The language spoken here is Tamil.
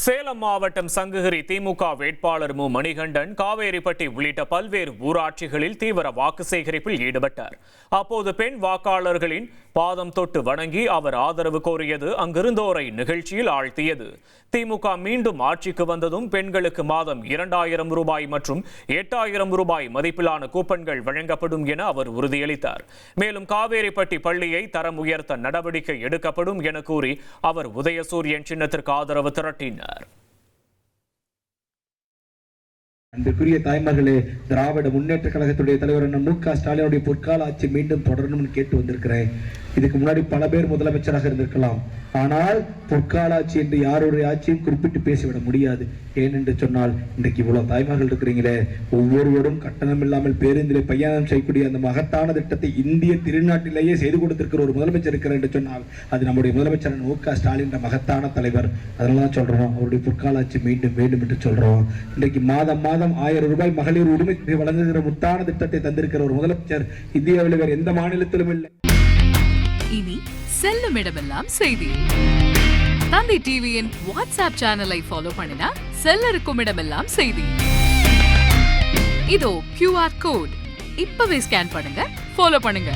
சேலம் மாவட்டம் சங்ககிரி திமுக வேட்பாளர் மு மணிகண்டன் காவேரிப்பட்டி உள்ளிட்ட பல்வேறு ஊராட்சிகளில் தீவிர வாக்கு சேகரிப்பில் ஈடுபட்டார். அப்போது பெண் வாக்காளர்களின் பாதம் தொட்டு வணங்கி அவர் ஆதரவு கோரியது அங்கிருந்தோரை நிகழ்ச்சியில் ஆழ்த்தியது. திமுக மீண்டும் ஆட்சிக்கு வந்ததும் பெண்களுக்கு மாதம் 2000 ரூபாய் மற்றும் 8000 ரூபாய் மதிப்பிலான கூப்பன்கள் வழங்கப்படும் என அவர் உறுதியளித்தார். மேலும் காவேரிப்பட்டி பள்ளியை தரம் உயர்த்த நடவடிக்கை எடுக்கப்படும் என கூறி அவர் உதயசூரியன் சின்னத்திற்கு ஆதரவு திரட்டினார். அன்புக்குரிய தாய்மார்களே, திராவிட முன்னேற்ற கழகத்துடைய தலைவர் மு.க. ஸ்டாலினுடைய பொற்கால ஆட்சி மீண்டும் தொடரணும்னு கேட்டு வந்திருக்கிறேன். இதுக்கு முன்னாடி பல பேர் முதலமைச்சராக இருந்திருக்கலாம், ஆனால் பொற்கால ஆட்சி என்று யாருடைய ஆட்சியும் குறிப்பிட்டு பேசிவிட முடியாது. ஏனென்று சொன்னால் இன்றைக்கு இவ்வளவு தாய்மார்கள் இருக்கிறீங்களே, ஒவ்வொருவரும் கட்டணம் இல்லாமல் பேருந்திலே பயணம் செய்யக்கூடிய அந்த மகத்தான திட்டத்தை இந்திய திருநாட்டிலேயே செய்து கொடுத்திருக்கிற ஒரு முதலமைச்சர் இருக்கிறார் என்று சொன்னால் அது நம்முடைய முதலமைச்சர் மு.க. ஸ்டாலின் மகத்தான தலைவர். அதனால சொல்றோம், அவருடைய பொற்கால ஆட்சி மீண்டும் வேண்டும் என்று சொல்றோம். இன்றைக்கு மாதம் 1000 ரூபாய் மகளிர் உரிமை வழங்குகிற முத்தான திட்டத்தை தந்திருக்கிற ஒரு முதலமைச்சர் இந்தியாவில் வேறு எந்த மாநிலத்திலும் இல்லை. இனி செல்லும் இடமெல்லாம் செய்தி. தந்தி டிவியின் வாட்ஸ்அப் சேனலை ஃபாலோ பண்ணினா செல்ல இருக்கும் இடமெல்லாம் செய்தி. இதோ QR கோட் இப்பவே ஸ்கேன் பண்ணுங்க, ஃபாலோ பண்ணுங்க.